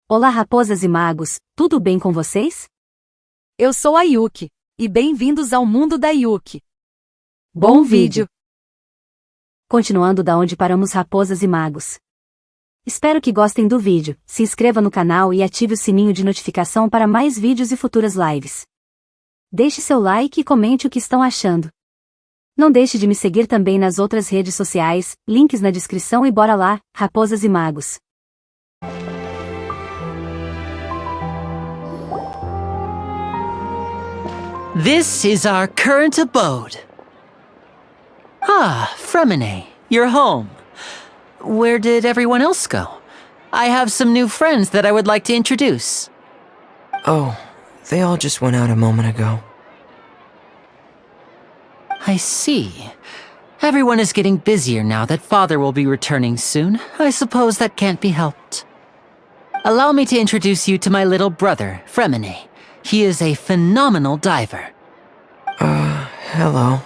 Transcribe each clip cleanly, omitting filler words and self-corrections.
Olá raposas e magos, tudo bem com vocês? Eu sou a Yuki, e bem-vindos ao mundo da Yuki. Bom vídeo! Continuando da onde paramos raposas e magos. Espero que gostem do vídeo, se inscreva no canal e ative o sininho de notificação para mais vídeos e futuras lives. Deixe seu like e comente o que estão achando. Não deixe de me seguir também nas outras redes sociais, links na descrição e bora lá, raposas e magos. This is our current abode. Ah, Fremine, you're home. Where did everyone else go? I have some new friends that I would like to introduce. Oh, they all just went out a moment ago. I see. Everyone is getting busier now that Father will be returning soon. I suppose that can't be helped. Allow me to introduce you to my little brother, Fremine. He is a phenomenal diver. Hello.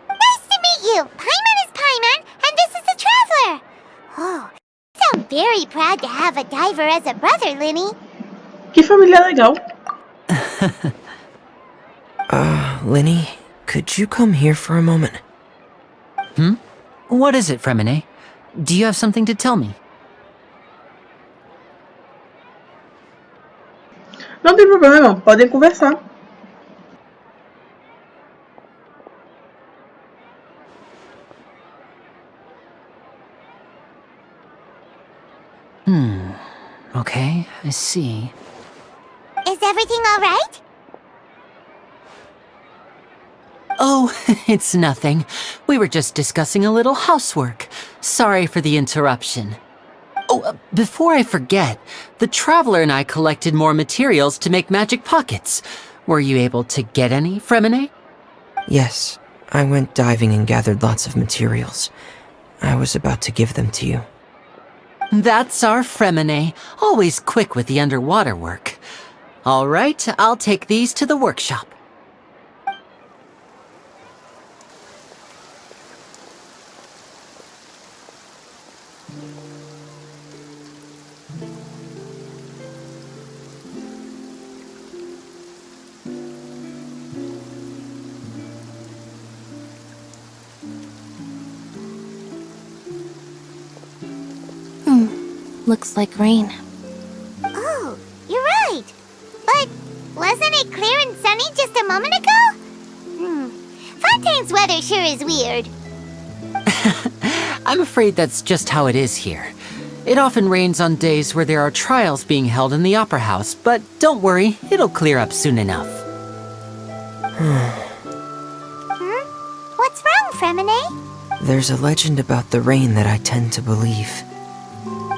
Nice to meet you! Paimon is Paimon, and this is the Traveler! Oh, I'm very proud to have a diver as a brother, Linny. Que família legal. Linny, could you come here for a moment? What is it, Fremine? Do you have something to tell me? Não tem problema, podem conversar. Okay, I see. Is everything all right? Oh, it's nothing. We were just discussing a little housework. Sorry for the interruption. Oh, before I forget, the Traveler and I collected more materials to make magic pockets. Were you able to get any, Fremine? Yes, I went diving and gathered lots of materials. I was about to give them to you. That's our Fremine, always quick with the underwater work. All right, I'll take these to the workshop. Looks like rain. Oh, you're right. But wasn't it clear and sunny just a moment ago? Fontaine's weather sure is weird. I'm afraid that's just how it is here. It often rains on days where there are trials being held in the Opera House, but don't worry, it'll clear up soon enough. What's wrong, Fremine? There's a legend about the rain that I tend to believe.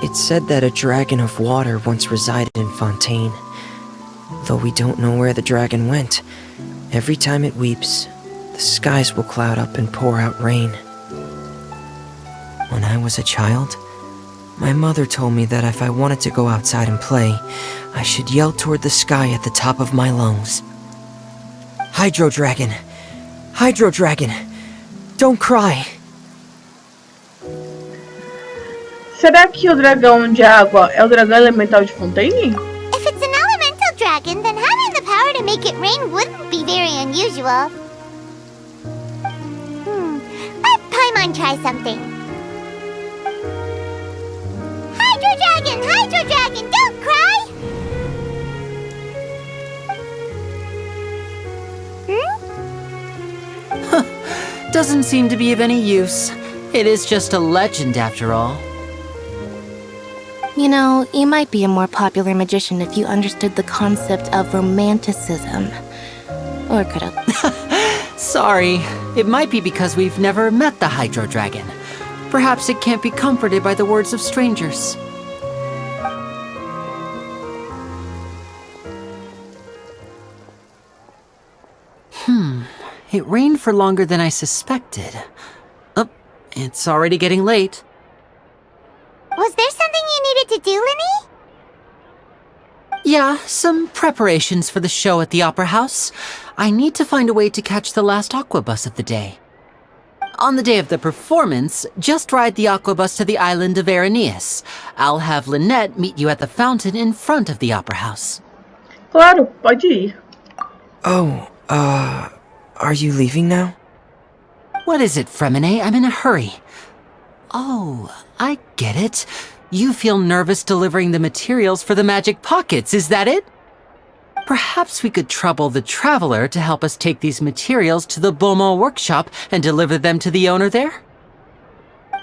It's said that a dragon of water once resided in Fontaine. Though we don't know where the dragon went, every time it weeps, the skies will cloud up and pour out rain. When I was a child, my mother told me that if I wanted to go outside and play, I should yell toward the sky at the top of my lungs. Hydro Dragon! Hydro Dragon! Don't cry! Será que o dragão de água é o dragão elemental de Fontaine? If it's an elemental dragon, then having the power to make it rain wouldn't be very unusual. Let Paimon try something. Hydro Dragon, don't cry! Doesn't seem to be of any use. It is just a legend after all. You know, you might be a more popular magician if you understood the concept of romanticism. Or could have. Sorry, it might be because we've never met the Hydro Dragon. Perhaps it can't be comforted by the words of strangers. It rained for longer than I suspected. Oh, it's already getting late. Was there something you needed to do, Linny? Yeah, some preparations for the show at the Opera House. I need to find a way to catch the last aqua bus of the day. On the day of the performance, just ride the aquabus to the island of Aeneas. I'll have Lynette meet you at the fountain in front of the opera house. Claro, pode ir. Oh, are you leaving now? What is it, Fremine? I'm in a hurry. Oh, I get it. You feel nervous delivering the materials for the magic pockets, is that it? Perhaps we could trouble the traveler to help us take these materials to the Beaumont workshop and deliver them to the owner there?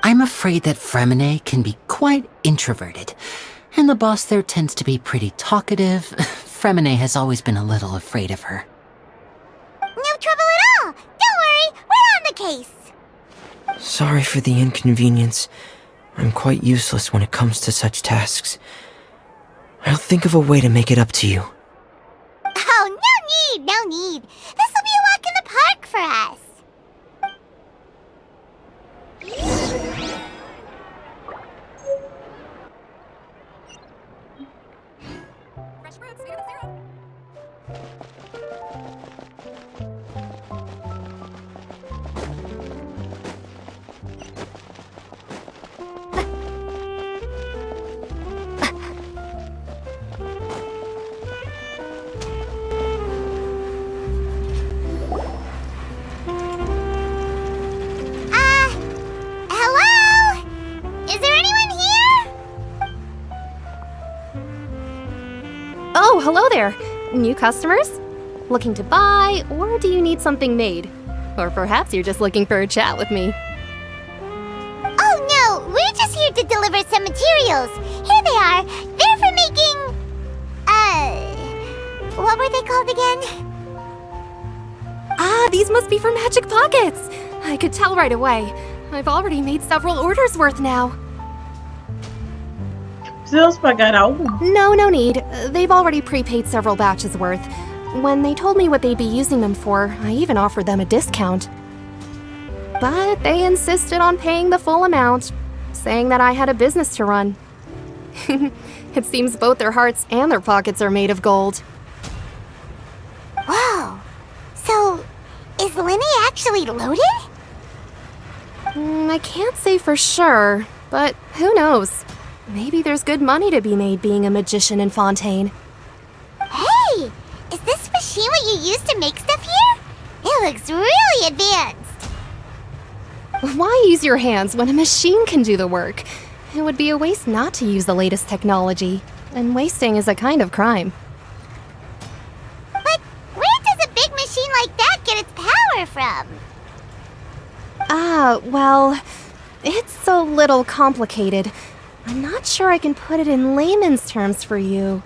I'm afraid that Fremine can be quite introverted, and the boss there tends to be pretty talkative. Fremine has always been a little afraid of her. No trouble at all! Don't worry, we're on the case! Sorry for the inconvenience. I'm quite useless when it comes to such tasks. I'll think of a way to make it up to you. Oh, no need! This'll be a walk in the park for us! Hello? Is there anyone here? Oh, hello there! New customers? Looking to buy, or do you need something made? Or perhaps you're just looking for a chat with me. Oh no, we're just here to deliver some materials. Here they are. They're for making... what were they called again? Ah, these must be for magic pockets! I could tell right away. I've already made several orders worth now. Precisamos pagar algo? No need. They've already prepaid several batches worth. When they told me what they'd be using them for, I even offered them a discount. But they insisted on paying the full amount, saying that I had a business to run. It seems both their hearts and their pockets are made of gold. Whoa. So, is Linny actually loaded? I can't say for sure, but who knows? Maybe there's good money to be made being a magician in Fontaine. Hey! Is this machine what you use to make stuff here? It looks really advanced. Why use your hands when a machine can do the work? It would be a waste not to use the latest technology, and wasting is a kind of crime. But where does a big machine like that get its power from? Well, it's a little complicated. I'm not sure I can put it in layman's terms for you.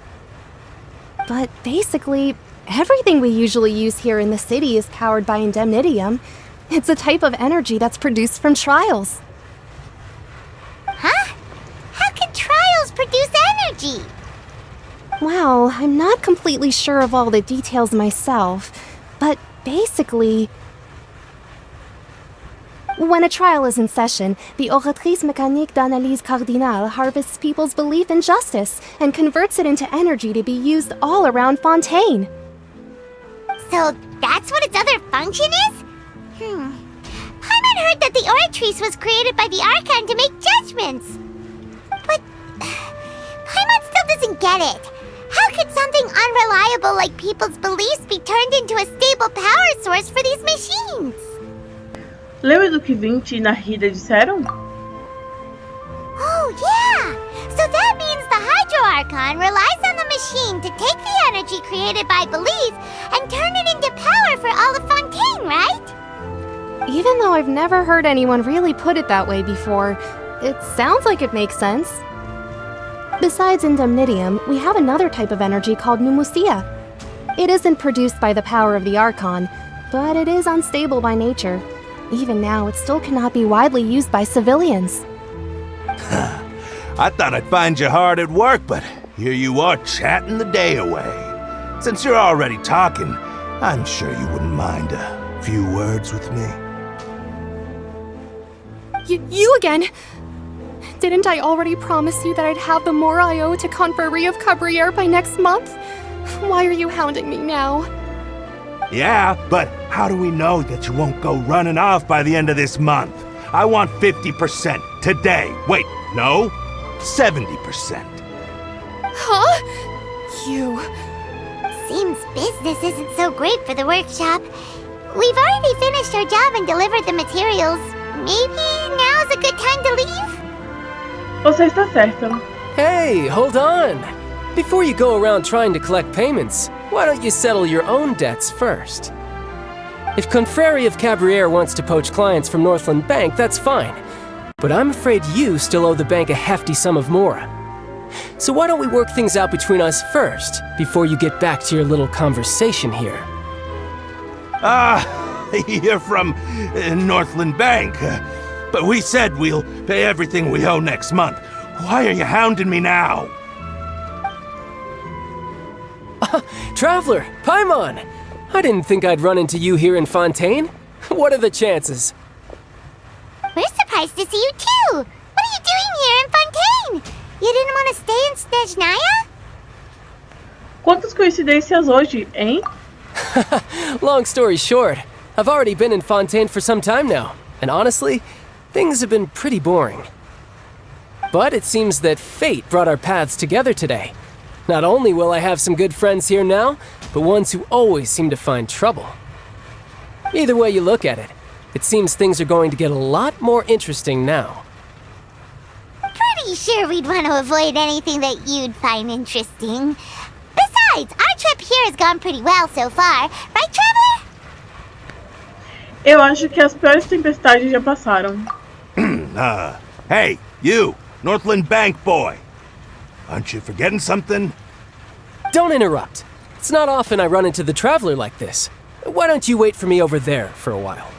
But basically, everything we usually use here in the city is powered by indemnitium. It's a type of energy that's produced from trials. Huh? How can trials produce energy? Well, I'm not completely sure of all the details myself, but basically, when a trial is in session, the oratrice mécanique d'analyse cardinale harvests people's belief in justice and converts it into energy to be used all around Fontaine. So that's what its other function is? Paimon heard that the oratrice was created by the Archon to make judgments. But Paimon still doesn't get it. How could something unreliable like people's beliefs be turned into a stable power source for these machines? Lembra do que 20 na Rida disseram? Oh, yeah! So that means the Hydro Archon relies on the machine to take the energy created by belief and turn it into power for all of Fontaine, right? Even though I've never heard anyone really put it that way before, it sounds like it makes sense. Besides indemnitium, we have another type of energy called pneumosia. It isn't produced by the power of the Archon, but it is unstable by nature. Even now, it still cannot be widely used by civilians. I thought I'd find you hard at work, but here you are chatting the day away. Since you're already talking, I'm sure you wouldn't mind a few words with me. You again? Didn't I already promise you that I'd have the more I owe to Confrérie of Cabriere by next month? Why are you hounding me now? Yeah, but how do we know that you won't go running off by the end of this month? I want 50% today. Wait, no, 70%. Huh? You... Seems business isn't so great for the workshop. We've already finished our job and delivered the materials. Maybe now's a good time to leave? Você está certo. Hey, hold on! Before you go around trying to collect payments, why don't you settle your own debts first? If Confrérie of Cabriere wants to poach clients from Northland Bank, that's fine. But I'm afraid you still owe the bank a hefty sum of mora. So why don't we work things out between us first, before you get back to your little conversation here? You're from Northland Bank. But we said we'll pay everything we owe next month. Why are you hounding me now? Traveler, Paimon! I didn't think I'd run into you here in Fontaine. What are the chances? We're surprised to see you too! What are you doing here in Fontaine? You didn't want to stay in Snezhnaya? Quantas coincidências hoje, hein? Long story short, I've already been in Fontaine for some time now, and honestly, things have been pretty boring. But it seems that fate brought our paths together today. Not only will I have some good friends here now, but ones who always seem to find trouble. Either way you look at it, it seems things are going to get a lot more interesting now. Pretty sure we'd want to avoid anything that you'd find interesting. Besides, our trip here has gone pretty well so far, right, Traveler? Eu acho que as piores tempestades já passaram. Hey, you, Northland Bank boy. Aren't you forgetting something? Don't interrupt. It's not often I run into the Traveler like this. Why don't you wait for me over there for a while?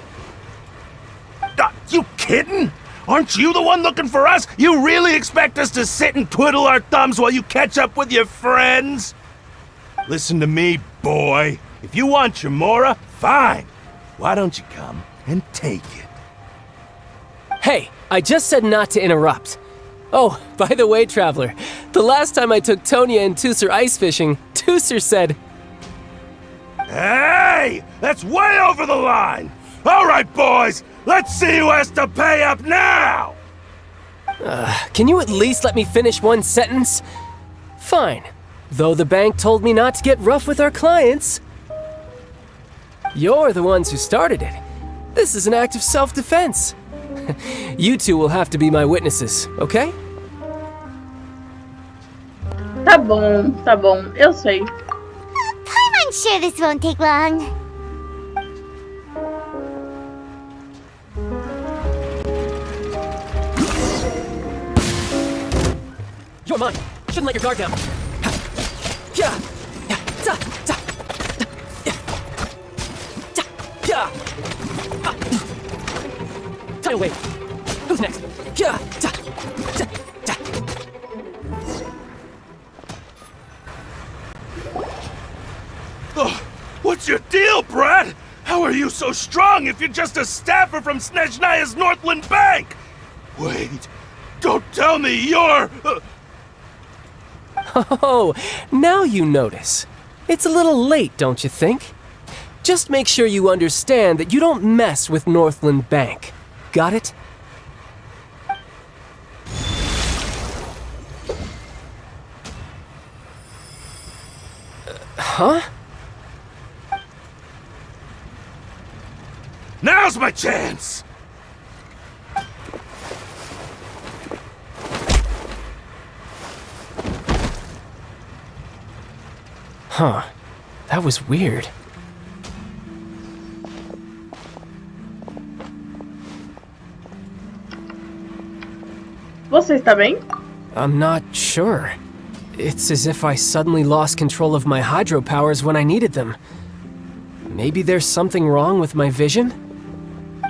You kidding? Aren't you the one looking for us? You really expect us to sit and twiddle our thumbs while you catch up with your friends? Listen to me, boy. If you want your mora, fine. Why don't you come and take it? Hey, I just said not to interrupt. Oh, by the way, Traveler, the last time I took Tonya and Tusser ice fishing, Tusser said... Hey! That's way over the line! All right, boys, let's see who has to pay up now! Can you at least let me finish one sentence? Fine. Though the bank told me not to get rough with our clients. You're the ones who started it. This is an act of self-defense. You two will have to be my witnesses, okay? Tá bom, eu sei. I'm sure this won't take long. You're mine. Shouldn't let your guard down. Yeah. Tidal wave. Who's next? What's your deal, Brad? How are you so strong if you're just a staffer from Snezhnaya's Northland Bank? Wait, don't tell me you're... Oh, now you notice. It's a little late, don't you think? Just make sure you understand that you don't mess with Northland Bank. Got it? Huh? Now's my chance! Huh. That was weird. Você está bem? I'm not sure. It's as if I suddenly lost control of my hydro powers when I needed them. Maybe there's something wrong with my vision?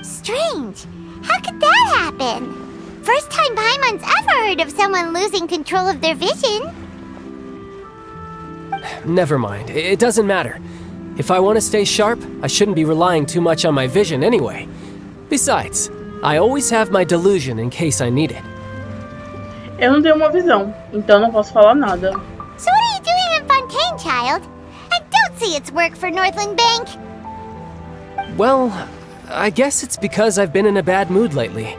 Strange. How could that happen? First time Paimon's ever heard of someone losing control of their vision. Never mind. It doesn't matter. If I want to stay sharp, I shouldn't be relying too much on my vision anyway. Besides, I always have my delusion in case I need it. Eu não tenho uma visão, então não posso falar nada. So what are you doing in Fontaine, child? And don't say it's work for Northland Bank. Well, I guess it's because I've been in a bad mood lately.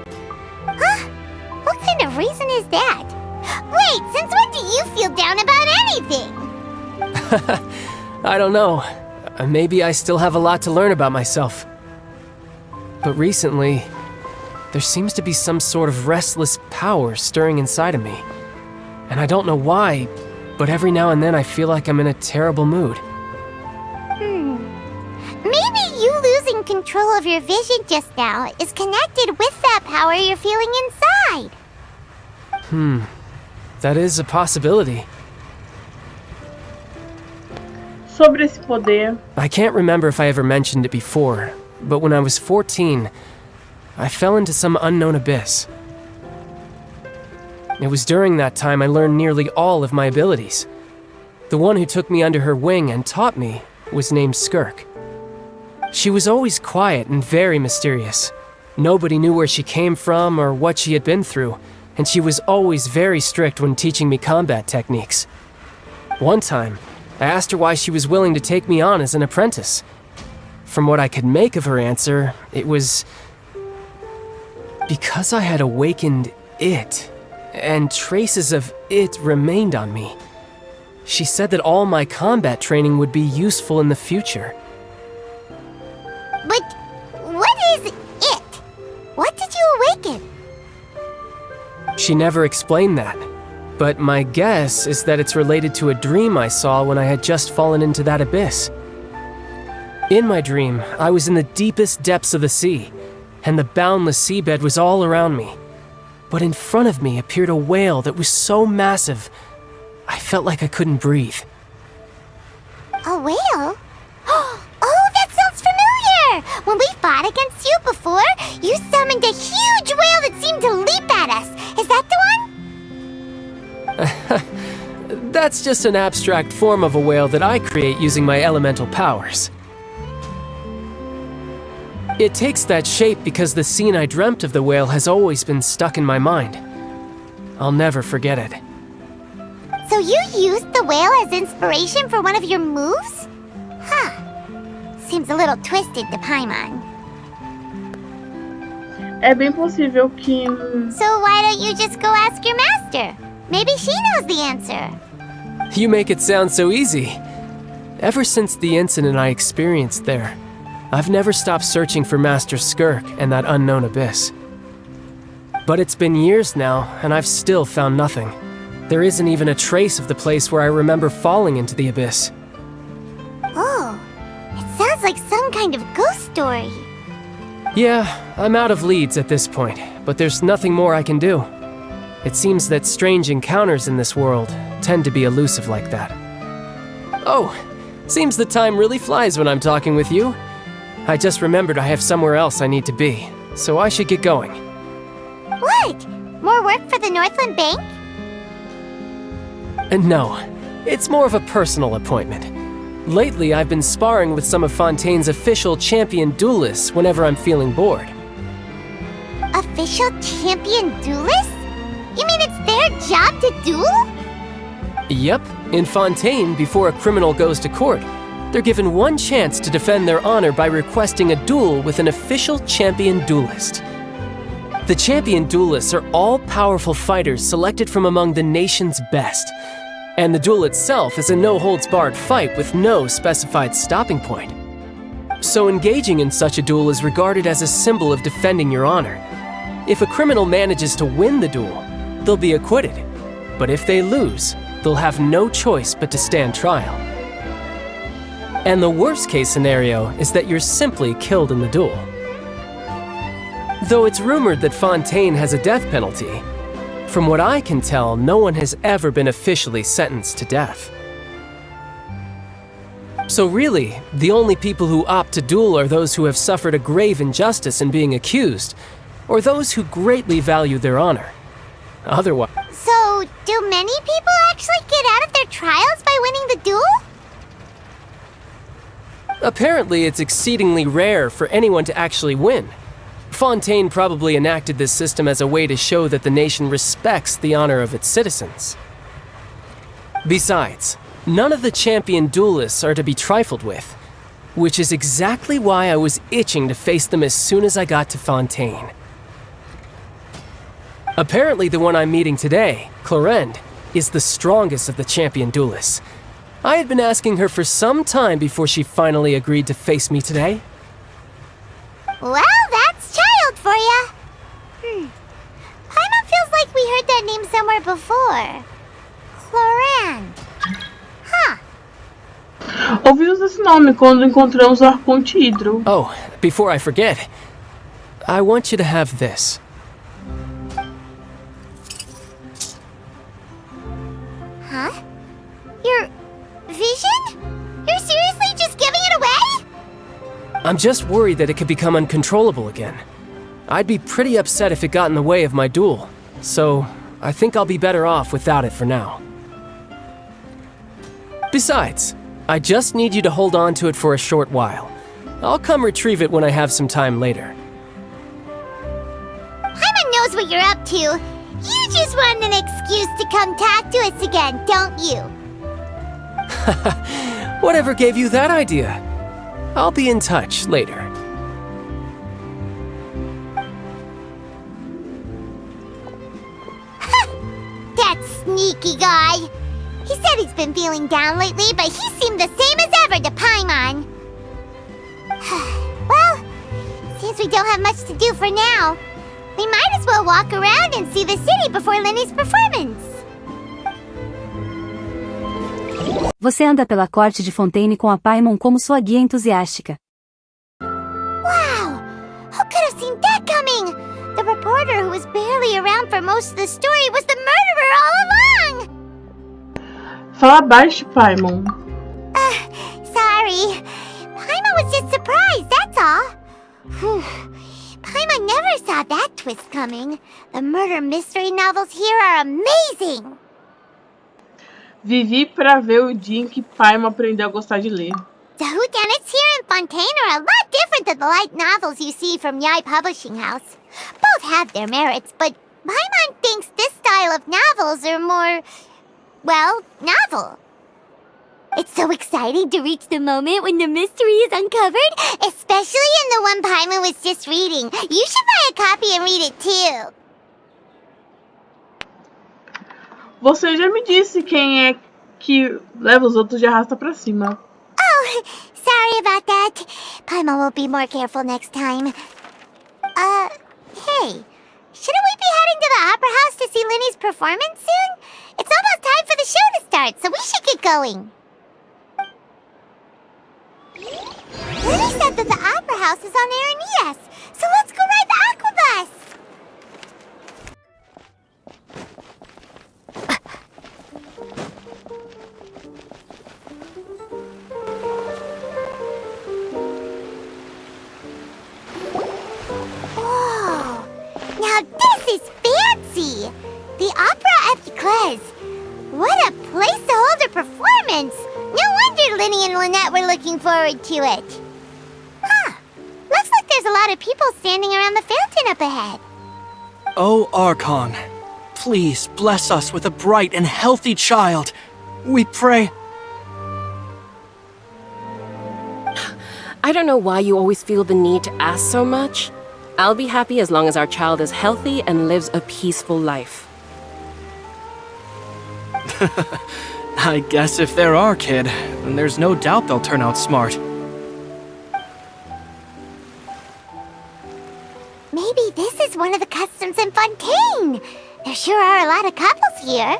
Huh? What kind of reason is that? Wait, since when do you feel down about anything? I don't know. Maybe I still have a lot to learn about myself. But recently, there seems to be some sort of restless power stirring inside of me. And I don't know why, but every now and then I feel like I'm in a terrible mood. Maybe you losing control of your vision just now is connected with that power you're feeling inside. That is a possibility. Sobre esse poder. I can't remember if I ever mentioned it before, but when I was 14, I fell into some unknown abyss. It was during that time I learned nearly all of my abilities. The one who took me under her wing and taught me was named Skirk. She was always quiet and very mysterious. Nobody knew where she came from or what she had been through, and she was always very strict when teaching me combat techniques. One time, I asked her why she was willing to take me on as an apprentice. From what I could make of her answer, it was because I had awakened it, and traces of it remained on me. She said that all my combat training would be useful in the future. But what is it? What did you awaken? She never explained that, but my guess is that it's related to a dream I saw when I had just fallen into that abyss. In my dream, I was in the deepest depths of the sea, and the boundless seabed was all around me. But in front of me appeared a whale that was so massive, I felt like I couldn't breathe. A whale? Oh, that sounds familiar! When we fought against you before, you summoned a huge whale that seemed to leap at us. Is that the one? That's just an abstract form of a whale that I create using my elemental powers. It takes that shape because the scene I dreamt of the whale has always been stuck in my mind. I'll never forget it. So you used the whale as inspiration for one of your moves? Huh. Seems a little twisted to Paimon. É bem possível que... So why don't you just go ask your master? Maybe she knows the answer. You make it sound so easy. Ever since the incident I experienced there, I've never stopped searching for Master Skirk and that unknown abyss. But it's been years now, and I've still found nothing. There isn't even a trace of the place where I remember falling into the abyss. Oh, it sounds like some kind of ghost story. Yeah, I'm out of leads at this point, but there's nothing more I can do. It seems that strange encounters in this world tend to be elusive like that. Oh, seems the time really flies when I'm talking with you. I just remembered I have somewhere else I need to be, so I should get going. What? More work for the Northland Bank? And no, it's more of a personal appointment. Lately, I've been sparring with some of Fontaine's official champion duelists whenever I'm feeling bored. Official champion duelists? You mean it's their job to duel? Yep, in Fontaine, before a criminal goes to court, they're given one chance to defend their honor by requesting a duel with an official champion duelist. The champion duelists are all-powerful fighters selected from among the nation's best, and the duel itself is a no-holds-barred fight with no specified stopping point. So engaging in such a duel is regarded as a symbol of defending your honor. If a criminal manages to win the duel, they'll be acquitted, but if they lose, they'll have no choice but to stand trial. And the worst-case scenario is that you're simply killed in the duel. Though it's rumored that Fontaine has a death penalty, from what I can tell, no one has ever been officially sentenced to death. So really, the only people who opt to duel are those who have suffered a grave injustice in being accused, or those who greatly value their honor. Otherwise... So, do many people actually get out of their trials by winning the duel? Apparently, it's exceedingly rare for anyone to actually win. Fontaine probably enacted this system as a way to show that the nation respects the honor of its citizens. Besides, none of the champion duelists are to be trifled with. Which is exactly why I was itching to face them as soon as I got to Fontaine. Apparently the one I'm meeting today, Clorinde, is the strongest of the champion duelists. I had been asking her for some time before she finally agreed to face me today. Well, that's child for ya. Paimon feels like we heard that name somewhere before. Clorinde. Huh. Ouvimos esse nome quando encontramos o arconte hidro. Oh, before I forget, I want you to have this. Huh? Your vision? You're seriously just giving it away? I'm just worried that it could become uncontrollable again. I'd be pretty upset if it got in the way of my duel, so I think I'll be better off without it for now. Besides, I just need you to hold on to it for a short while. I'll come retrieve it when I have some time later. Paimon knows what you're up to. You just want an excuse to come talk to us again, don't you? Whatever gave you that idea? I'll be in touch later. That sneaky guy. He said he's been feeling down lately, but he seemed the same as ever to Paimon. Well, since we don't have much to do for now, we might as well walk around and see the city before Lenny's performance. Você anda pela corte de Fontaine com a Paimon como sua guia entusiástica. Wow! Who could have seen that coming? The reporter who was barely around for most of the story was the murderer all along! Fala baixo, Paimon. Sorry. Paimon was just surprised, that's all. Paimon never saw that twist coming. The murder mystery novels here are amazing! Vivi pra ver o dia em que Paimon aprendeu a gostar de ler. The whodunits here in Fontaine are a lot different than the light novels you see from Yai Publishing House. Both have their merits, but Paimon thinks this style of novels are more, well, novel. It's so exciting to reach the moment when the mystery is uncovered, especially in the one Paimon was just reading. You should buy a copy and read it too. Você já me disse quem é que leva os outros de arrasta pra cima. Oh, sorry about that. Paimon will be more careful next time. Hey, shouldn't we be heading to the opera house to see Lenny's performance soon? It's almost time for the show to start, so we should get going. Lenny said that the opera house is on Aranias, so let's go ride the aquabus. Whoa! Now this is fancy! The Opera Epiclese. What a place to hold a performance! No wonder Lenny and Lynette were looking forward to it. Huh. Looks like there's a lot of people standing around the fountain up ahead. O Archon, please bless us with a bright and healthy child. We pray. I don't know why you always feel the need to ask so much. I'll be happy as long as our child is healthy and lives a peaceful life. I guess if they're our kid, then there's no doubt they'll turn out smart. Maybe this is one of the customs in Fontaine. There sure are a lot of couples here.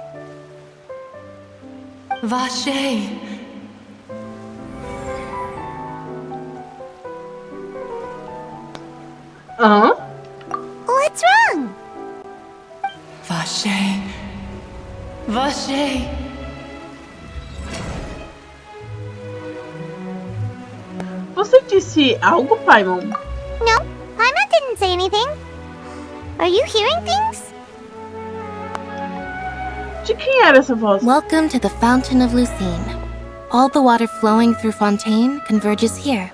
Vache. What's wrong? Vache. Vache. Você disse algo, Paimon? No, Paimon didn't say anything. Are you hearing things? De quem era essa voz? Welcome to the Fountain of Lucine. All the water flowing through Fontaine converges here.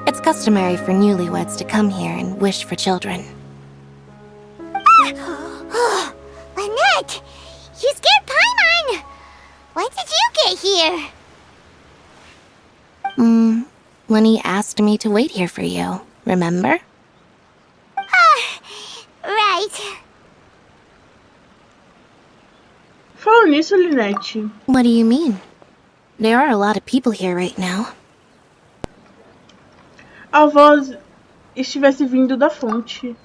It's customary for newlyweds to come here and wish for children. Lynette! You scared Paimon! When did you get here? Lenny asked me to wait here for you, remember? Right. Falando nisso, Linette. What do you mean? There are a lot of people here right now. A voz estivesse vindo da fonte.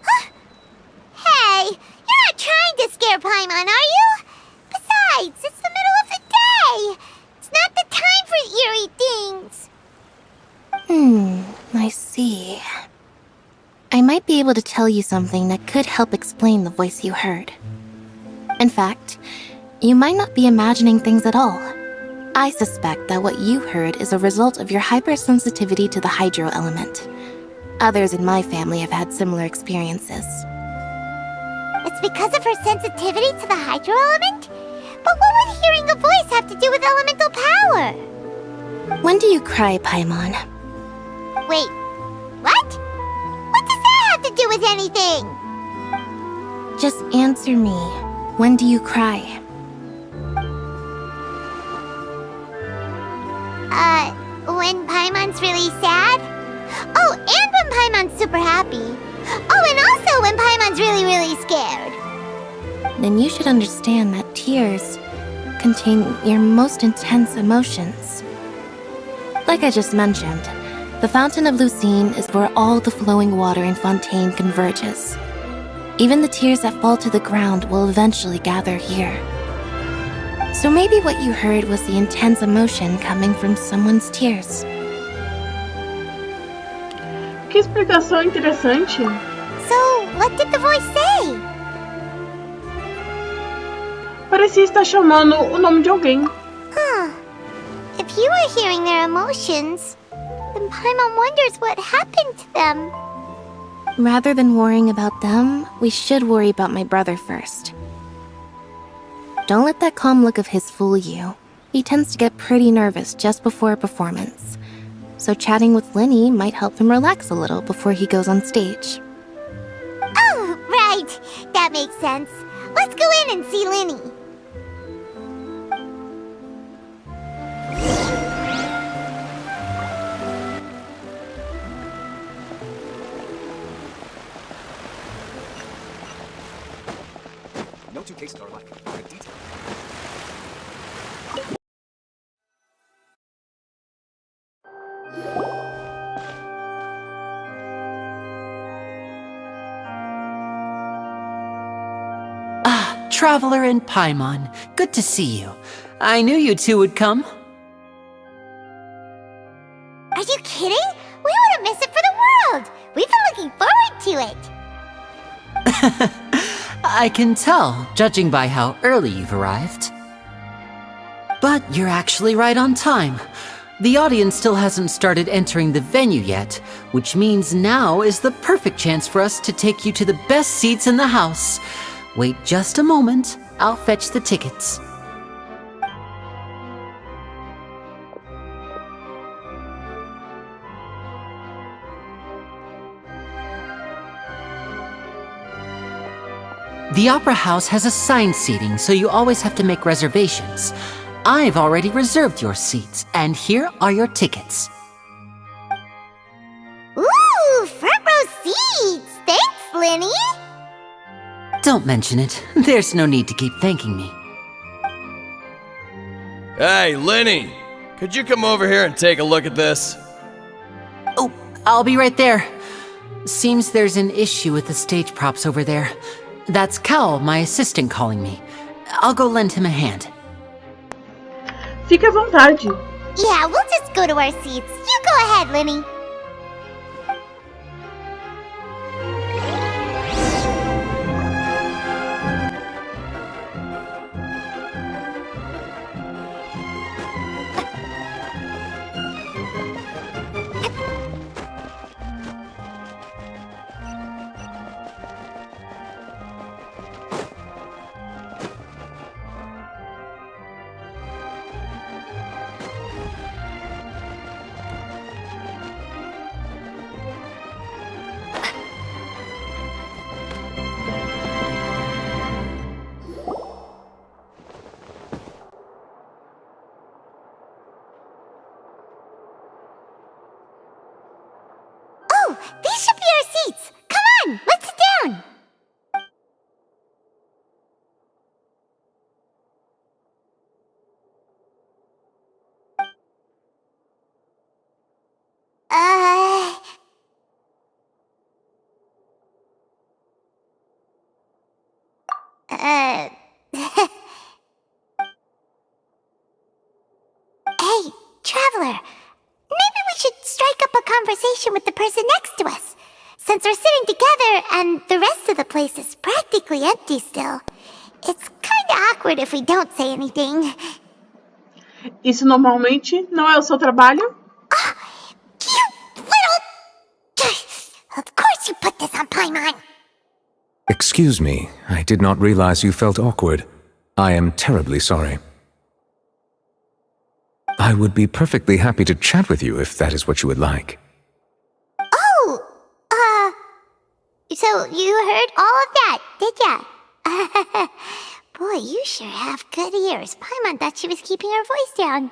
Hey, you're not trying to scare Paimon, are you? Besides, it's the middle of the day. It's not the time for eerie things. I see. I might be able to tell you something that could help explain the voice you heard. In fact, you might not be imagining things at all. I suspect that what you heard is a result of your hypersensitivity to the hydro element. Others in my family have had similar experiences. It's because of her sensitivity to the hydro element? But what would hearing a voice have to do with elemental power? When do you cry, Paimon? Wait, what? What does that have to do with anything? Just answer me. When do you cry? When Paimon's really sad? Oh, and when Paimon's super happy. Oh, and also when Paimon's really, really scared. Then you should understand that tears contain your most intense emotions. Like I just mentioned, the Fountain of Lucine is where all the flowing water in Fontaine converges. Even the tears that fall to the ground will eventually gather here. So maybe what you heard was the intense emotion coming from someone's tears. Que explicação interessante. So, what did the voice say? Parecia estar chamando o nome de alguém. If you were hearing their emotions, then Paimon wonders what happened to them. Rather than worrying about them, we should worry about my brother first. Don't let that calm look of his fool you. He tends to get pretty nervous just before a performance. So chatting with Lenny might help him relax a little before he goes on stage. Oh, right. That makes sense. Let's go in and see Lenny. No two cases are alike. Good detail. Traveler and Paimon, good to see you. I knew you two would come. Are you kidding? We wouldn't miss it for the world. We've been looking forward to it. I can tell, judging by how early you've arrived. But you're actually right on time. The audience still hasn't started entering the venue yet, which means now is the perfect chance for us to take you to the best seats in the house. Wait just a moment, I'll fetch the tickets. The Opera House has assigned seating, so you always have to make reservations. I've already reserved your seats, and here are your tickets. Ooh, front row seats! Thanks, Lenny! Don't mention it. There's no need to keep thanking me. Hey, Lenny! Could you come over here and take a look at this? Oh, I'll be right there. Seems there's an issue with the stage props over there. That's Cal, my assistant, calling me. I'll go lend him a hand. Fique à vontade. Yeah, we'll just go to our seats. You go ahead, Lenny. these should be our seats. Come on, let's sit down. Hey, traveler. Maybe we should strike up a conversation with the person next to us. Since we're sitting together and the rest of the place is practically empty still. It's kinda awkward if we don't say anything. Isso normalmente não é o seu trabalho? You little... Of course you put this on Paimon. Excuse me, I did not realize you felt awkward. I am terribly sorry. I would be perfectly happy to chat with you if that is what you would like. Oh, so you heard all of that, did ya? Boy, you sure have good ears. Paimon thought she was keeping her voice down.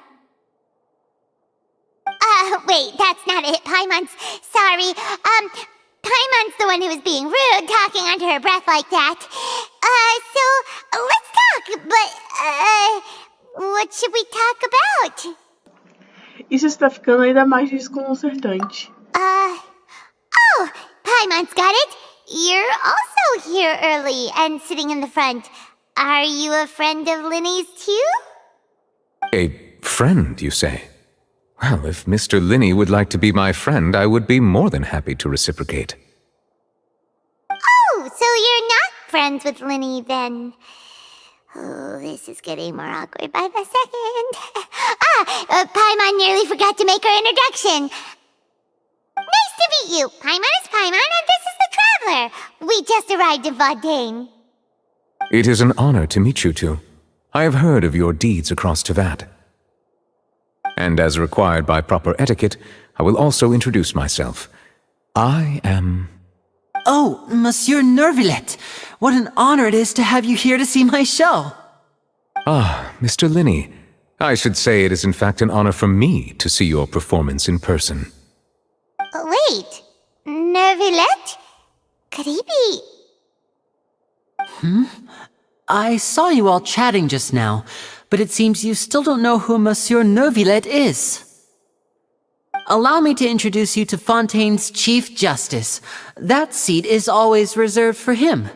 Wait, that's not it. Paimon's sorry. Paimon's the one who was being rude, talking under her breath like that. So, let's talk, but, what should we talk about? Isso está ficando ainda mais desconcertante. Oh, Paimon's got it. You're also here early and sitting in the front. Are you a friend of Linny's too? A friend, you say? Well, if Mr. Linny would like to be my friend, I would be more than happy to reciprocate. Oh, so you're not friends with Linny then? Oh, this is getting more awkward by the second. Paimon nearly forgot to make her introduction. Nice to meet you. Paimon is Paimon and this is the Traveler. We just arrived in Fontaine. It is an honor to meet you two. I have heard of your deeds across Tevat. And as required by proper etiquette, I will also introduce myself. I am... Oh, Monsieur Nervillet! What an honor it is to have you here to see my show! Ah, Mr. Linny. I should say it is in fact an honor for me to see your performance in person. Wait, Nervillet? Could he be... I saw you all chatting just now, but it seems you still don't know who Monsieur Nervillet is. Allow me to introduce you to Fontaine's Chief Justice. That seat is always reserved for him.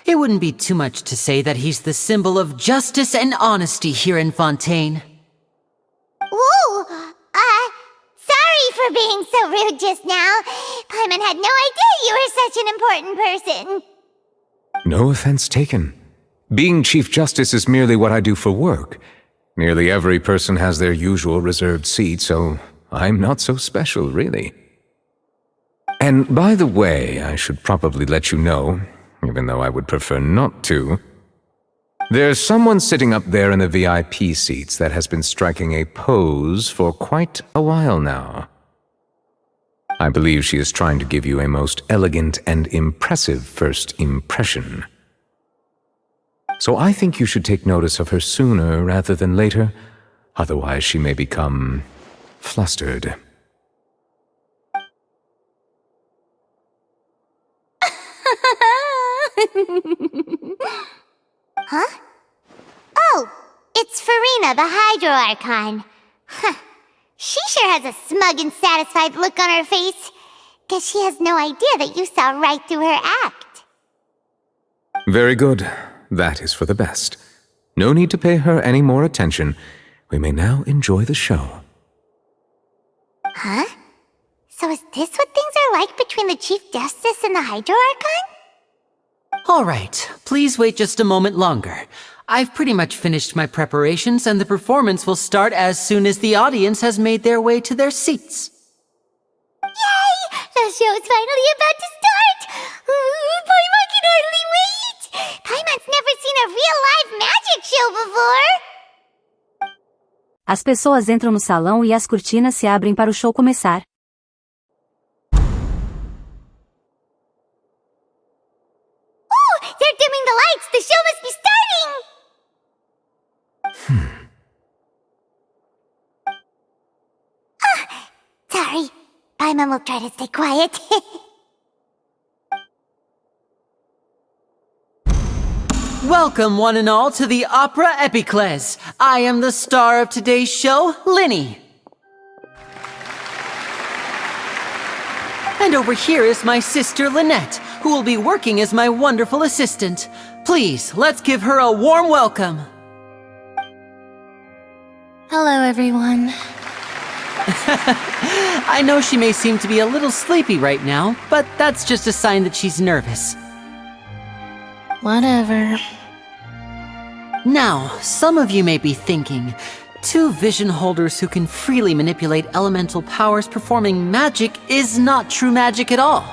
It wouldn't be too much to say that he's the symbol of justice and honesty here in Fontaine. Whoa! Sorry for being so rude just now. Paimon had no idea you were such an important person. No offense taken. Being Chief Justice is merely what I do for work. Nearly every person has their usual reserved seat, so I'm not so special, really. And by the way, I should probably let you know, even though I would prefer not to, there's someone sitting up there in the VIP seats that has been striking a pose for quite a while now. I believe she is trying to give you a most elegant and impressive first impression. So I think you should take notice of her sooner rather than later, otherwise she may become flustered. Huh? Oh, it's Farina, the Hydro Archon. Huh. She sure has a smug and satisfied look on her face. Guess she has no idea that you saw right through her act. Very good. That is for the best. No need to pay her any more attention. We may now enjoy the show. Huh? So is this what things are like between the Chief Justice and the Hydro Archon? All right, please wait just a moment longer. I've pretty much finished my preparations, and the performance will start as soon as the audience has made their way to their seats. Yay! The show's finally about to start! Paimon can hardly wait! Paimon's never seen a real live magic show before! As pessoas entram no salão e as cortinas se abrem para o show começar. Oh! They're dimming the lights! The show must be starting! Sorry. Paimon will try to stay quiet. Welcome, one and all, to the Opera Epiclese. I am the star of today's show, Lumine. And over here is my sister, Lynette, who will be working as my wonderful assistant. Please, let's give her a warm welcome. Hello, everyone. I know she may seem to be a little sleepy right now, but that's just a sign that she's nervous. Whatever. Now, some of you may be thinking, two vision holders who can freely manipulate elemental powers performing magic is not true magic at all.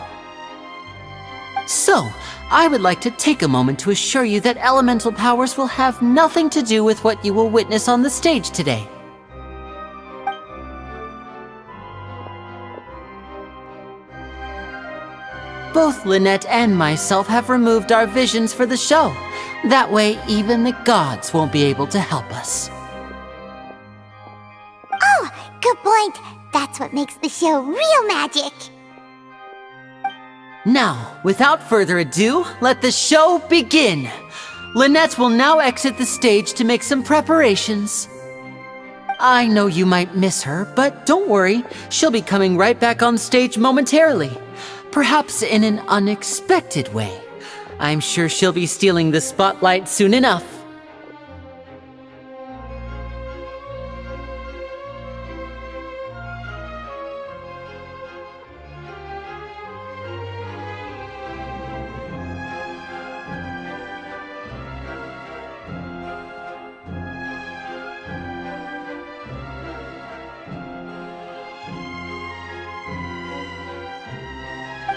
So, I would like to take a moment to assure you that elemental powers will have nothing to do with what you will witness on the stage today. Both Lynette and myself have removed our visions for the show. That way, even the gods won't be able to help us. Oh, good point. That's what makes the show real magic. Now, without further ado, let the show begin. Lynette will now exit the stage to make some preparations. I know you might miss her, but don't worry, she'll be coming right back on stage momentarily. Perhaps in an unexpected way. I'm sure she'll be stealing the spotlight soon enough.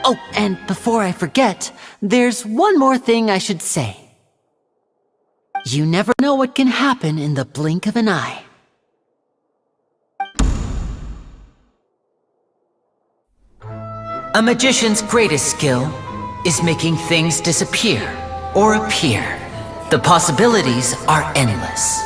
Oh, and before I forget, there's one more thing I should say. You never know what can happen in the blink of an eye. A magician's greatest skill is making things disappear or appear. The possibilities are endless.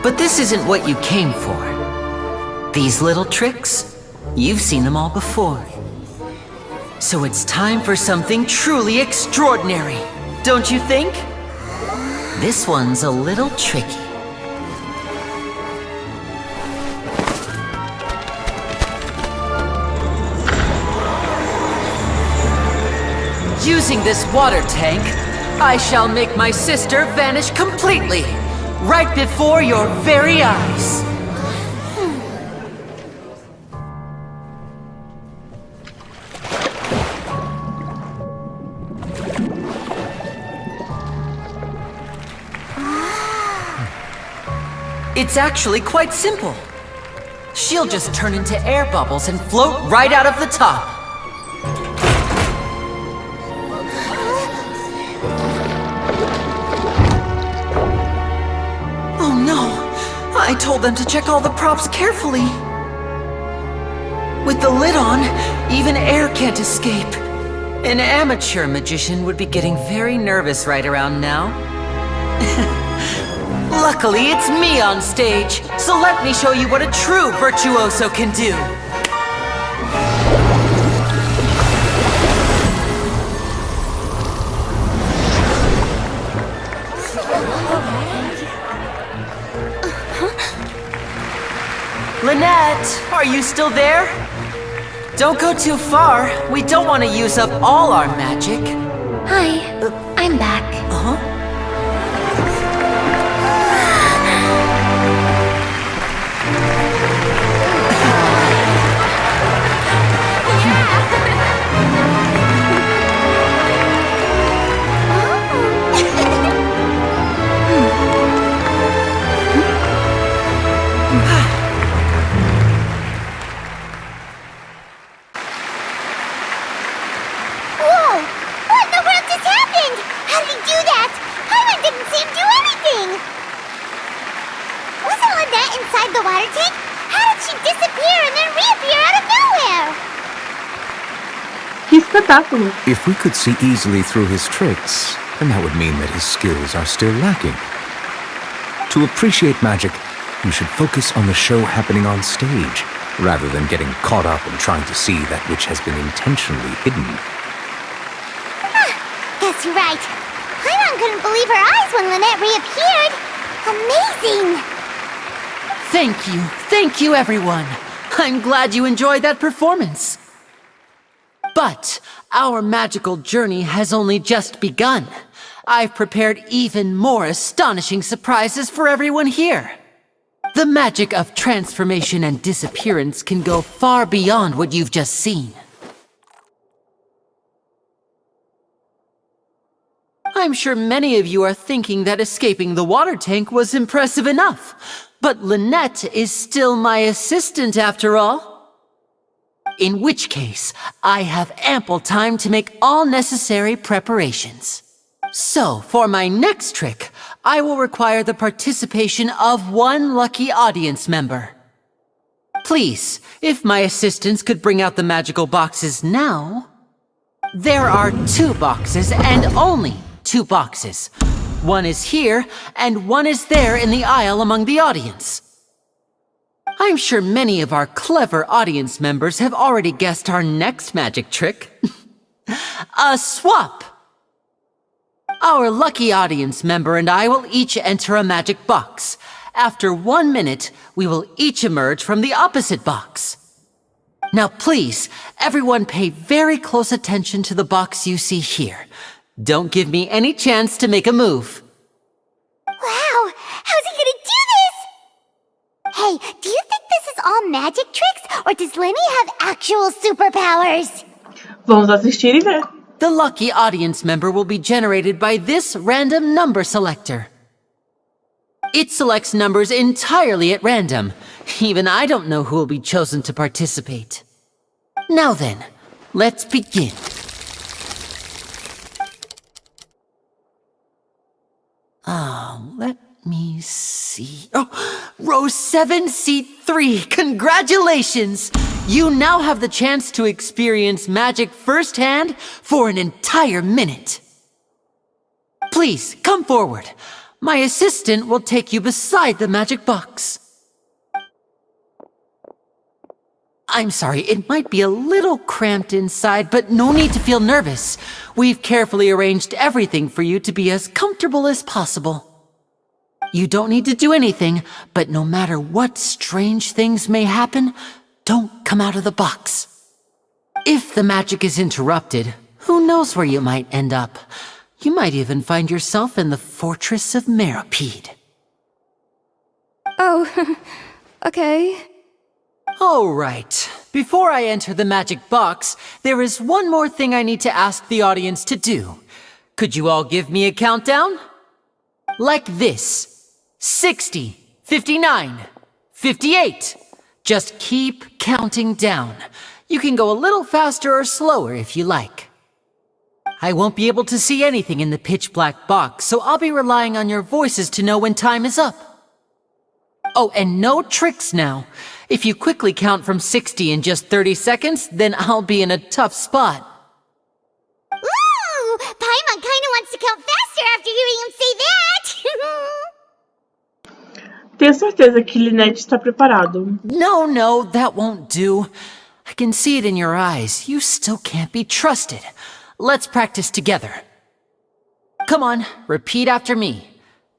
But this isn't what you came for. These little tricks, you've seen them all before. So it's time for something truly extraordinary, don't you think? This one's a little tricky. Using this water tank, I shall make my sister vanish completely, right before your very eyes. It's actually quite simple. She'll just turn into air bubbles and float right out of the top. Oh no! I told them to check all the props carefully. With the lid on, even air can't escape. An amateur magician would be getting very nervous right around now. Luckily, it's me on stage, so let me show you what a true virtuoso can do. Lynette, are you still there? Don't go too far. We don't want to use up all our magic. Hi, I'm back. Uh-huh. Whoa! What in the world just happened? How did he do that? inside the water tank? How did she disappear and then reappear out of nowhere? Que espetáculo! If we could see easily through his tricks, then that would mean that his skills are still lacking. To appreciate magic, you should focus on the show happening on stage, rather than getting caught up in trying to see that which has been intentionally hidden. Guess you're right. Paimon couldn't believe her eyes when Lynette reappeared. Amazing! Thank you everyone. I'm glad you enjoyed that performance. But our magical journey has only just begun. I've prepared even more astonishing surprises for everyone here. The magic of transformation and disappearance can go far beyond what you've just seen. I'm sure many of you are thinking that escaping the water tank was impressive enough, but Lynette is still my assistant after all. In which case, I have ample time to make all necessary preparations. So, for my next trick, I will require the participation of one lucky audience member. Please, if my assistants could bring out the magical boxes now. There are 2 boxes and only 2 boxes. One is here and one is there in the aisle among the audience. I'm sure many of our clever audience members have already guessed our next magic trick. A swap! Our lucky audience member and I will each enter a magic box. After 1 minute, we will each emerge from the opposite box. Now please, everyone pay very close attention to the box you see here. Don't give me any chance to make a move. Wow! How's he gonna do this? Hey, do you think this is all magic tricks, or does Lenny have actual superpowers? Vamos assistir e ver. The lucky audience member will be generated by this random number selector. It selects numbers entirely at random. Even I don't know who will be chosen to participate. Now then, let's begin. Let me see. Oh, row 7, seat 3. Congratulations! You now have the chance to experience magic firsthand for an entire minute. Please, come forward. My assistant will take you beside the magic box. I'm sorry, it might be a little cramped inside, but no need to feel nervous. We've carefully arranged everything for you to be as comfortable as possible. You don't need to do anything, but no matter what strange things may happen, don't come out of the box. If the magic is interrupted, who knows where you might end up? You might even find yourself in the fortress of Meropide. Oh, okay. All right. Before I enter the magic box, there is one more thing I need to ask the audience to do. Could you all give me a countdown? Like this. 60, 59, 58. Just keep counting down. You can go a little faster or slower if you like. I won't be able to see anything in the pitch black box, so I'll be relying on your voices to know when time is up. Oh, and no tricks now. If you quickly count from 60 in just 30 seconds, then I'll be in a tough spot. Ooh! Paimon kinda wants to count faster after hearing him say that! Tenho certeza que Lynette está preparado. No, that won't do. I can see it in your eyes. You still can't be trusted. Let's practice together. Come on, repeat after me.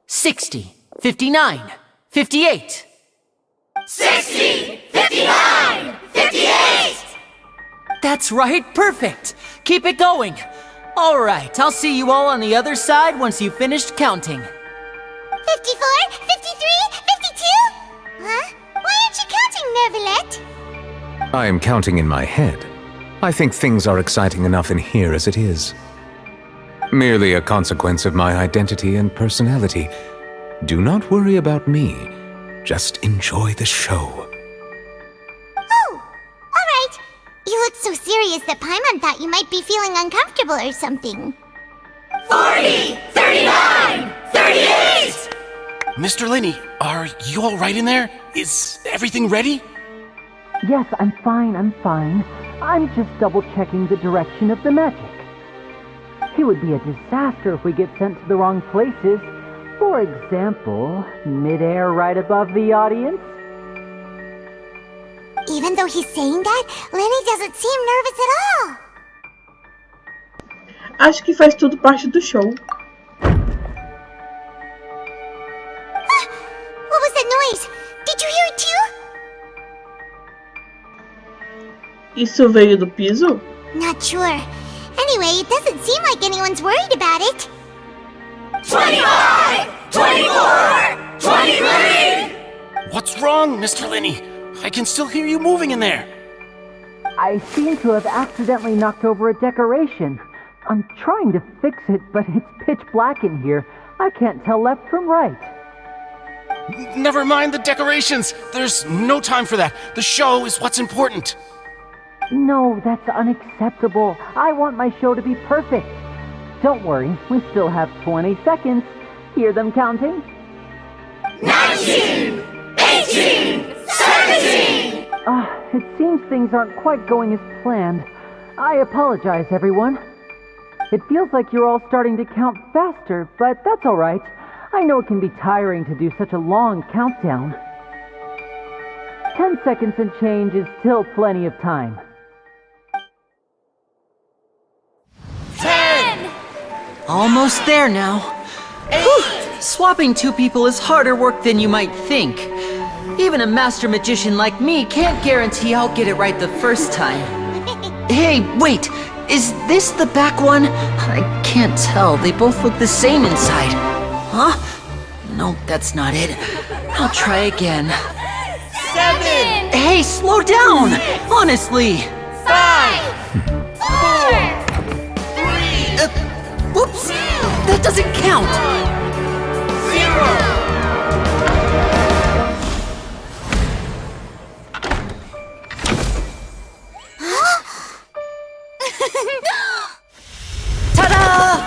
60, 59, 58. 60, 59, 58! That's right, perfect. Keep it going. All right, I'll see you all on the other side once you've finished counting. 54, 53, 52? Huh? Why aren't you counting, Nervalette? I am counting in my head. I think things are exciting enough in here as it is. Merely a consequence of my identity and personality. Do not worry about me. Just enjoy the show. Oh, alright. You look so serious that Paimon thought you might be feeling uncomfortable or something. 40, 39, 38! Mr. Linney, are you all right in there? Is everything ready? Yes, I'm fine. I'm just double-checking the direction of the magic. It would be a disaster if we get sent to the wrong places. For example, mid-air right above the audience. Even though he's saying that, Lenny doesn't seem nervous at all. Acho que faz tudo parte do show. What was that noise? Did you hear it too? Isso veio do piso? Not sure. Anyway, it doesn't seem like anyone's worried about it. 25! 24! 23! What's wrong, Mr. Linney? I can still hear you moving in there. I seem to have accidentally knocked over a decoration. I'm trying to fix it, but it's pitch black in here. I can't tell left from right. Never mind the decorations. There's no time for that. The show is what's important. No, that's unacceptable. I want my show to be perfect. Don't worry, we still have 20 seconds. Hear them counting? 19! 18! 17! It seems things aren't quite going as planned. I apologize, everyone. It feels like you're all starting to count faster, but that's all right. I know it can be tiring to do such a long countdown. 10 seconds and change is still plenty of time. 10! Almost there now. Whew. Swapping two people is harder work than you might think. Even a master magician like me can't guarantee I'll get it right the first time. Hey, wait! Is this the back one? I can't tell. They both look the same inside. Huh? No, that's not it. I'll try again. 7! Hey, slow down! Honestly! 5! 4! 3! Whoops! That doesn't count! 0! Ta-da!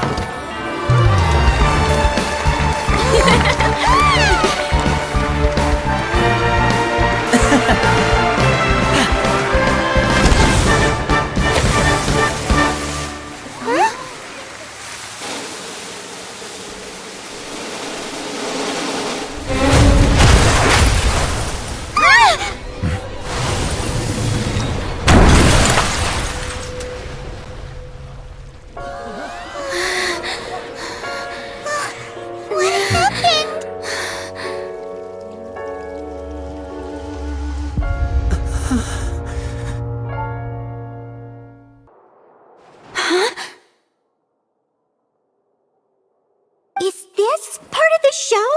Is this part of the show?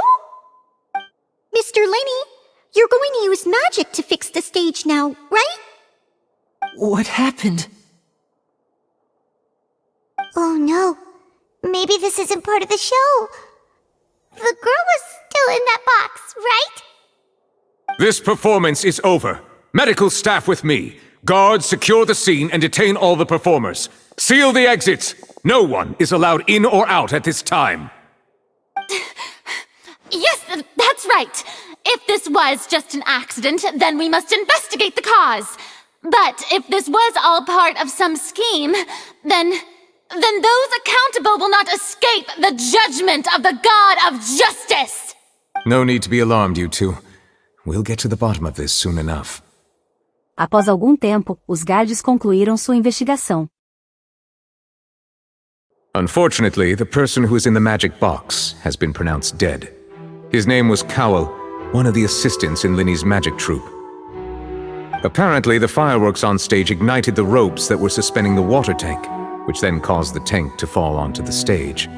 Mr. Linney, you're going to use magic to fix the stage now, right? What happened? Oh no. Maybe this isn't part of the show. The girl was still in that box, right? This performance is over. Medical staff with me. Guards, secure the scene and detain all the performers. Seal the exits. No one is allowed in or out at this time. Yes, that's right. If this was just an accident, then we must investigate the cause. But if this was all part of some scheme, then those accountable will not escape the judgment of the God of Justice! No need to be alarmed, you two. We'll get to the bottom of this soon enough. Após algum tempo, os guardas concluíram sua investigação. Unfortunately, the person who is in the magic box has been pronounced dead. His name was Cowell, one of the assistants in Linney's magic troupe. Apparently, the fireworks on stage ignited the ropes that were suspending the water tank, which then caused the tank to fall onto the stage.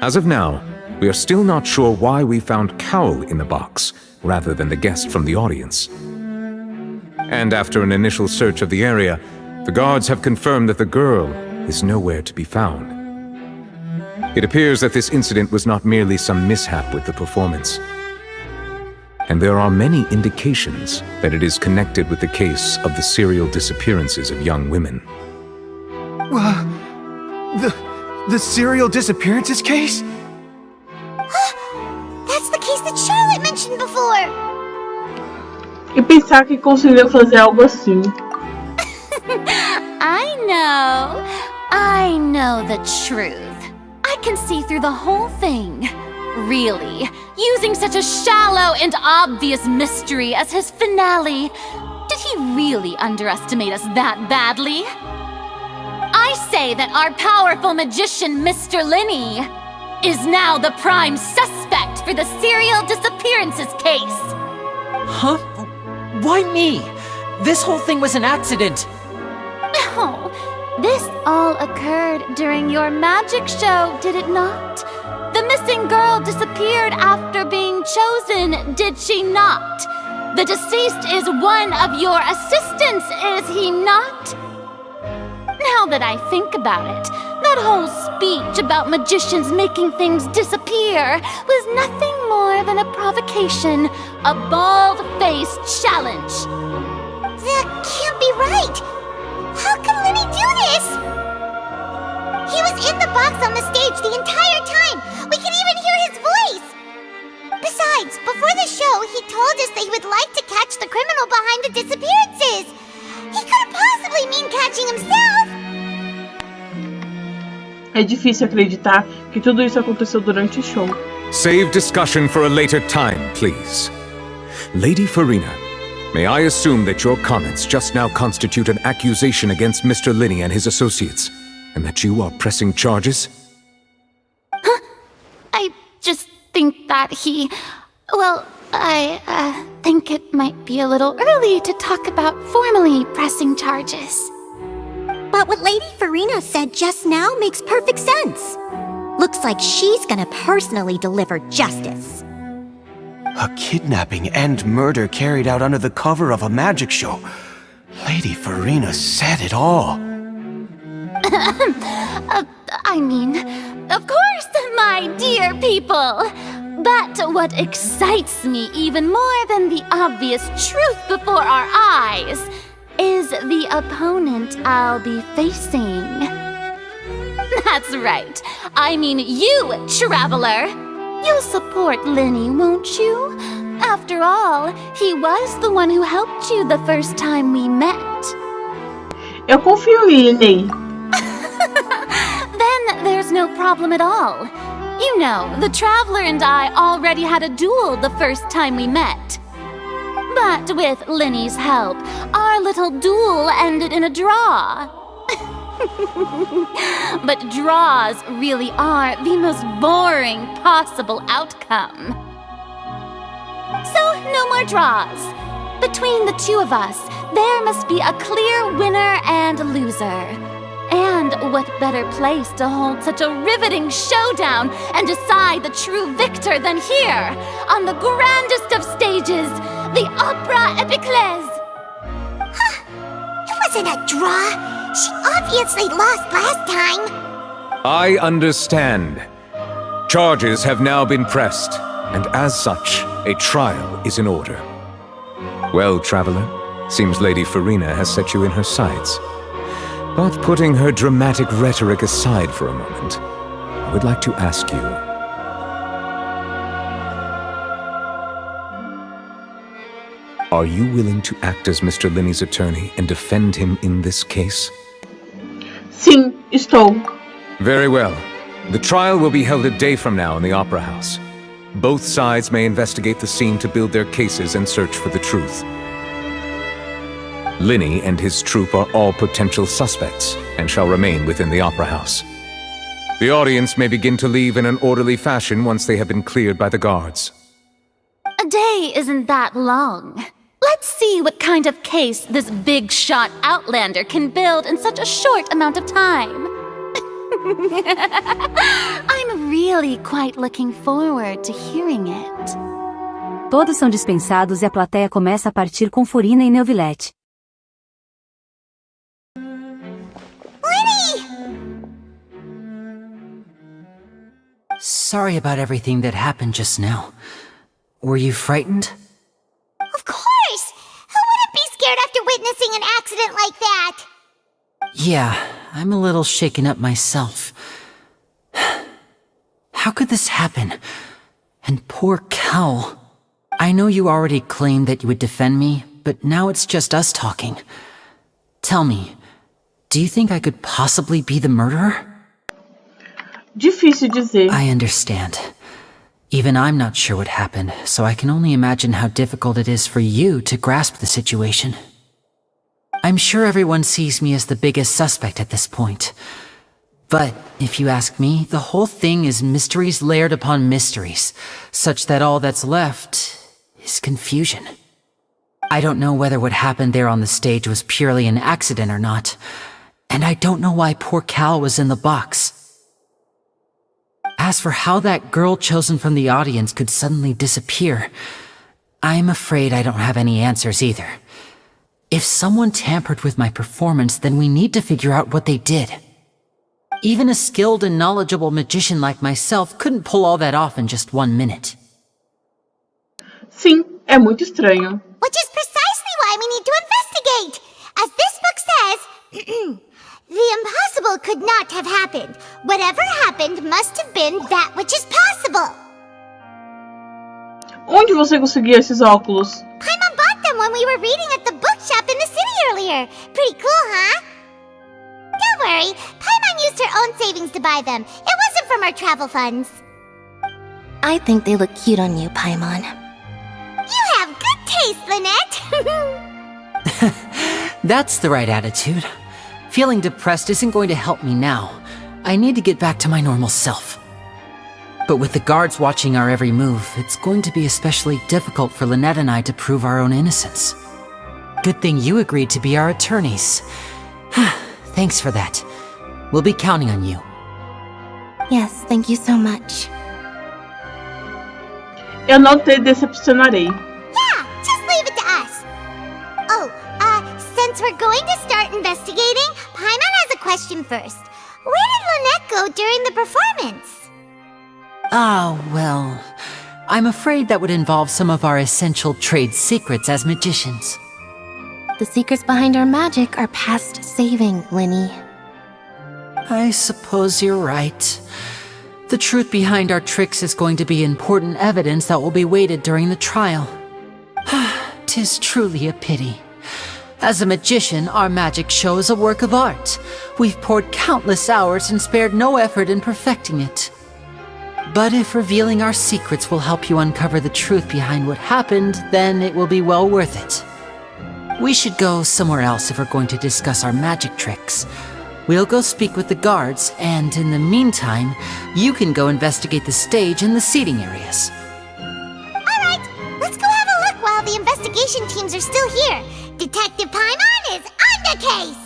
As of now, we are still not sure why we found Cowell in the box, rather than the guest from the audience. And after an initial search of the area, the guards have confirmed that the girl is nowhere to be found. It appears that this incident was not merely some mishap with the performance. And there are many indications that it is connected with the case of the serial disappearances of young women. The serial disappearances case? That's E pensar que conseguiu fazer algo assim. I know the truth. I can see through the whole thing. Really, using such a shallow and obvious mystery as his finale. Did he really underestimate us that badly? I say that our powerful magician, Mr. Linney, is now the prime suspect for the serial disappearances case. Huh? Why me? This whole thing was an accident. No, this all occurred during your magic show, did it not? The missing girl disappeared after being chosen, did she not? The deceased is one of your assistants, is he not? Now that I think about it, that whole speech about magicians making things disappear was nothing more than a provocation, a bald-faced challenge. That can't be right! How can Linney do this? He was in the box on the stage the entire time! We can even hear his voice! Besides, before the show, he told us that he would like to catch the criminal behind the disappearances! He couldn't possibly mean catching himself! É difícil acreditar que tudo isso aconteceu durante o show. Save discussion for a later time, please. Lady Farina, may I assume that your comments just now constitute an accusation against Mr. Linney and his associates, and that you are pressing charges? Huh? I just think that I think it might be a little early to talk about formally pressing charges. But what Lady Farina said just now makes perfect sense. Looks like she's gonna personally deliver justice. A kidnapping and murder carried out under the cover of a magic show. Lady Farina said it all. I mean, of course, my dear people. But what excites me even more than the obvious truth before our eyes is the opponent I'll be facing. That's right. I mean you, traveler. You'll support Linney, won't you? After all, he was the one who helped you the first time we met. Eu confio em Linney. Then there's no problem at all. You know, the traveler and I already had a duel the first time we met. But with Linney's help, our little duel ended in a draw. But draws really are the most boring possible outcome. So, no more draws. Between the two of us, there must be a clear winner and loser. And what better place to hold such a riveting showdown and decide the true victor than here, on the grandest of stages, the Opera Epiclese. Huh. It wasn't a draw. She obviously lost last time. I understand. Charges have now been pressed, and as such, a trial is in order. Well, traveler, seems Lady Farina has set you in her sights. But putting her dramatic rhetoric aside for a moment, I would like to ask you, are you willing to act as Mr. Linney's attorney and defend him in this case? Sim, estou. Very well. The trial will be held a day from now in the Opera House. Both sides may investigate the scene to build their cases and search for the truth. Linney and his troupe are all potential suspects and shall remain within the Opera House. The audience may begin to leave in an orderly fashion once they have been cleared by the guards. A day isn't that long. Let's see what kind of case this big-shot outlander can build in such a short amount of time. I'm really quite looking forward to hearing it. Todos são dispensados e a plateia começa a partir com Farina e Neuvillette. Sorry about everything that happened just now. Were you frightened? Of course! Who wouldn't be scared after witnessing an accident like that? Yeah, I'm a little shaken up myself. How could this happen? And poor Cal. I know you already claimed that you would defend me, but now it's just us talking. Tell me, do you think I could possibly be the murderer? Difícil dizer. I understand. Even I'm not sure what happened, so I can only imagine how difficult it is for you to grasp the situation. I'm sure everyone sees me as the biggest suspect at this point. But, if you ask me, the whole thing is mysteries layered upon mysteries, such that all that's left is confusion. I don't know whether what happened there on the stage was purely an accident or not, and I don't know why poor Cal was in the box. As for how that girl chosen from the audience could suddenly disappear, I'm afraid I don't have any answers either. If someone tampered with my performance, then we need to figure out what they did. Even a skilled and knowledgeable magician like myself couldn't pull all that off in just 1 minute. Sim, é muito estranho. Which is precisely why we need to investigate. As this book says, the impossible could not have happened. Whatever happened must have been that which is possible. Onde você conseguiu esses óculos? Paimon bought them when we were reading at the bookshop in the city earlier. Pretty cool, huh? Don't worry, Paimon used her own savings to buy them. It wasn't from our travel funds. I think they look cute on you, Paimon. You have good taste, Lynette. That's the right attitude. Feeling depressed isn't going to help me now. I need to get back to my normal self. But with the guards watching our every move, it's going to be especially difficult for Lynette and I to prove our own innocence. Good thing you agreed to be our attorneys. Thanks for that. We'll be counting on you. Yes, thank you so much. Eu não te decepcionarei. Yeah, just leave it to us. Oh, since we're going to start investigating, Paimon has a question first. Where did Lynette go during the performance? Ah, well, I'm afraid that would involve some of our essential trade secrets as magicians. The secrets behind our magic are past saving, Linny. I suppose you're right. The truth behind our tricks is going to be important evidence that will be weighted during the trial. 'Tis truly a pity. As a magician, our magic show is a work of art. We've poured countless hours and spared no effort in perfecting it. But if revealing our secrets will help you uncover the truth behind what happened, then it will be well worth it. We should go somewhere else if we're going to discuss our magic tricks. We'll go speak with the guards, and in the meantime, you can go investigate the stage and the seating areas. Alright, let's go have a look while the investigation teams are still here. Detective Paimon is on the case!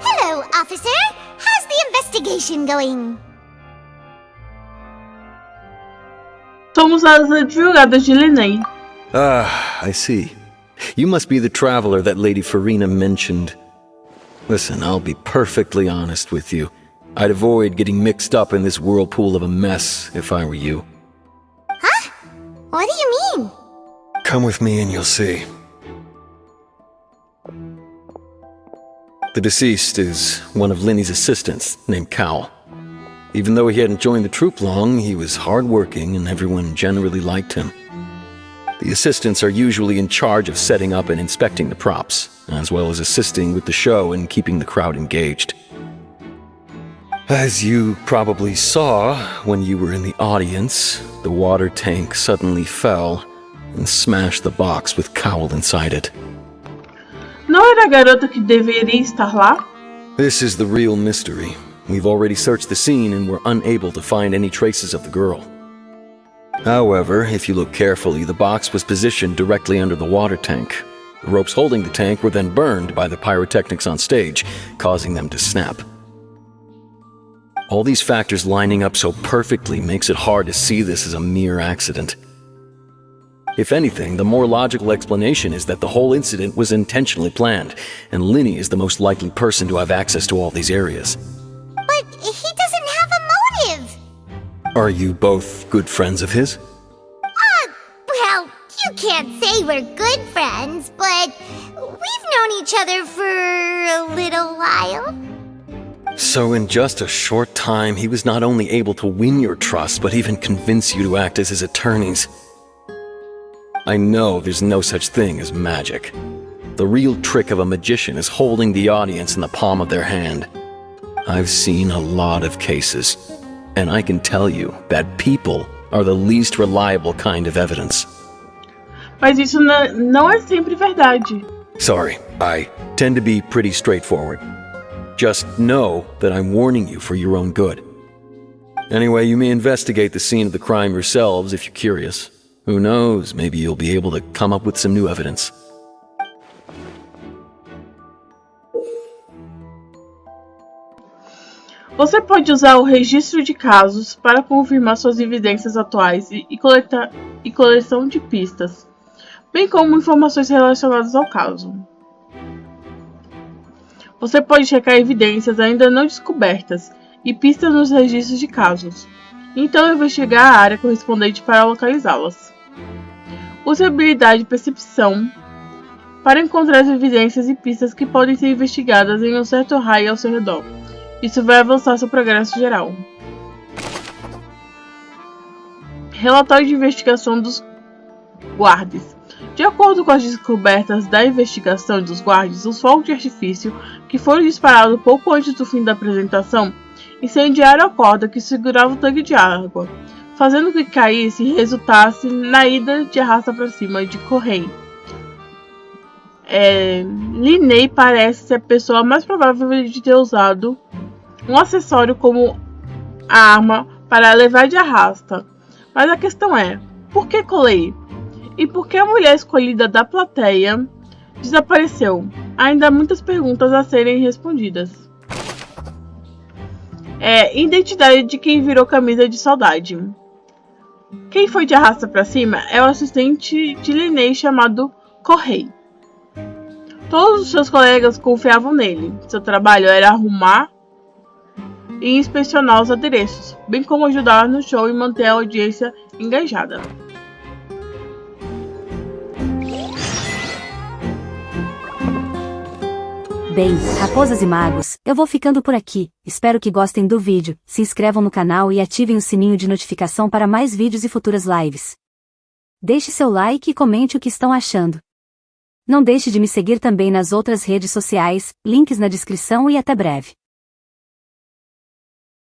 Hello, officer. How's the investigation going? Somos as advogadas de Linné. Ah, I see. You must be the traveler that Lady Farina mentioned. Listen, I'll be perfectly honest with you. I'd avoid getting mixed up in this whirlpool of a mess if I were you. Huh? What do you mean? Come with me and you'll see. The deceased is one of Linny's assistants named Cal. Even though he hadn't joined the troupe long, he was hardworking and everyone generally liked him. The assistants are usually in charge of setting up and inspecting the props, as well as assisting with the show and keeping the crowd engaged. As you probably saw when you were in the audience, the water tank suddenly fell and smashed the box with Cowl inside it. Não era a garota que deveria estar lá? This is the real mystery. We've already searched the scene and were unable to find any traces of the girl. However, if you look carefully, the box was positioned directly under the water tank. The ropes holding the tank were then burned by the pyrotechnics on stage, causing them to snap. All these factors lining up so perfectly makes it hard to see this as a mere accident. If anything, the more logical explanation is that the whole incident was intentionally planned, and Linny is the most likely person to have access to all these areas. But he doesn't have a motive! Are you both good friends of his? Well, you can't say we're good friends, but we've known each other for a little while. So in just a short time, he was not only able to win your trust, but even convince you to act as his attorneys. I know there's no such thing as magic. The real trick of a magician is holding the audience in the palm of their hand. I've seen a lot of cases, and I can tell you that people are the least reliable kind of evidence. Mas isso não é sempre verdade. Sorry, I tend to be pretty straightforward. Just know that I'm warning you for your own good. Anyway, you may investigate the scene of the crime yourselves if you're curious. Who knows, maybe you'll be able to come up with some new evidence. Você pode usar o registro de casos para confirmar suas evidências atuais e coleção de pistas, bem como informações relacionadas ao caso. Você pode checar evidências ainda não descobertas e pistas nos registros de casos, então investigar a área correspondente para localizá-las. Use a habilidade Percepção para encontrar as evidências e pistas que podem ser investigadas em um certo raio ao seu redor. Isso vai avançar seu progresso geral. Relatório de investigação dos guardas. De acordo com as descobertas da investigação dos guardas, os fogos de artifício que foram disparados pouco antes do fim da apresentação incendiaram a corda que segurava o tanque de água, fazendo que caísse e resultasse na ida de arrasta para cima de Correio. Linei parece ser a pessoa mais provável de ter usado um acessório como a arma para levar de arrasta. Mas a questão é, por que Colei? E por que a mulher escolhida da plateia desapareceu? Ainda há muitas perguntas a serem respondidas. Identidade de quem virou camisa de saudade. Quem foi de arrasta para cima é o assistente de Linei chamado Correio. Todos os seus colegas confiavam nele. Seu trabalho era arrumar e inspecionar os adereços, bem como ajudar no show e manter a audiência engajada. Bem, raposas e magos, eu vou ficando por aqui. Espero que gostem do vídeo, se inscrevam no canal e ativem o sininho de notificação para mais vídeos e futuras lives. Deixe seu like e comente o que estão achando. Não deixe de me seguir também nas outras redes sociais, links na descrição e até breve.